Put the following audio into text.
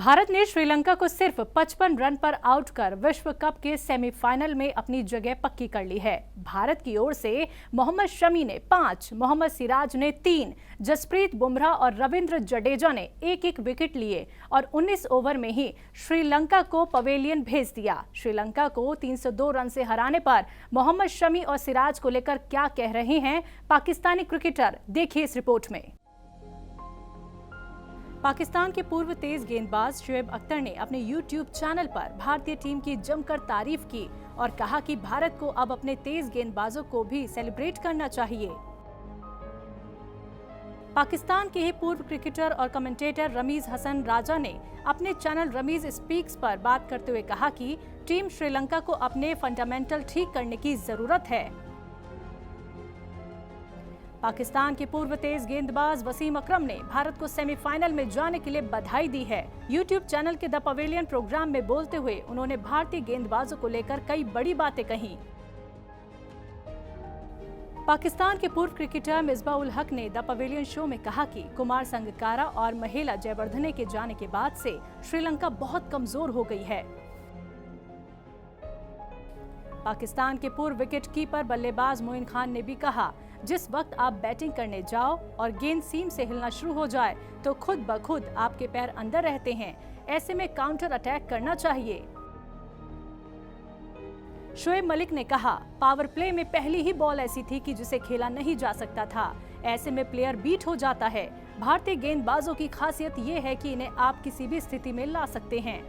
भारत ने श्रीलंका को सिर्फ 55 रन पर आउट कर विश्व कप के सेमीफाइनल में अपनी जगह पक्की कर ली है। भारत की ओर से मोहम्मद शमी ने 5, मोहम्मद सिराज ने 3, जसप्रीत बुमराह और रविंद्र जडेजा ने एक विकेट लिए और 19 ओवर में ही श्रीलंका को पवेलियन भेज दिया। श्रीलंका को 302 रन से हराने पर मोहम्मद शमी और सिराज को लेकर क्या कह रहे हैं पाकिस्तानी क्रिकेटर, देखिए इस रिपोर्ट में। पाकिस्तान के पूर्व तेज गेंदबाज शुएब अख्तर ने अपने YouTube चैनल पर भारतीय टीम की जमकर तारीफ की और कहा कि भारत को अब अपने तेज गेंदबाजों को भी सेलिब्रेट करना चाहिए। पाकिस्तान के ही पूर्व क्रिकेटर और कमेंटेटर रमीज हसन राजा ने अपने चैनल रमीज स्पीक्स पर बात करते हुए कहा कि टीम श्रीलंका को अपने फंडामेंटल ठीक करने की जरूरत है। पाकिस्तान के पूर्व तेज गेंदबाज वसीम अकरम ने भारत को सेमीफाइनल में जाने के लिए बधाई दी है। YouTube चैनल के द पवेलियन प्रोग्राम में बोलते हुए उन्होंने भारतीय गेंदबाजों को लेकर कई बड़ी बातें कही। पाकिस्तान के पूर्व क्रिकेटर मिसबाह उल हक ने द पवेलियन शो में कहा कि कुमार संगकारा और महिला जयवर्धने के जाने के बाद से श्रीलंका बहुत कमजोर हो गई है। पाकिस्तान के पूर्व विकेट कीपर बल्लेबाज मोइन खान ने भी कहा, जिस वक्त आप बैटिंग करने जाओ और गेंद सीम से हिलना शुरू हो जाए तो खुद ब खुद आपके पैर अंदर रहते हैं, ऐसे में काउंटर अटैक करना चाहिए। शोएब मलिक ने कहा, पावर प्ले में पहली ही बॉल ऐसी थी कि जिसे खेला नहीं जा सकता था, ऐसे में प्लेयर बीट हो जाता है। भारतीय गेंदबाजों की खासियत ये है कि इन्हें आप किसी भी स्थिति में ला सकते हैं।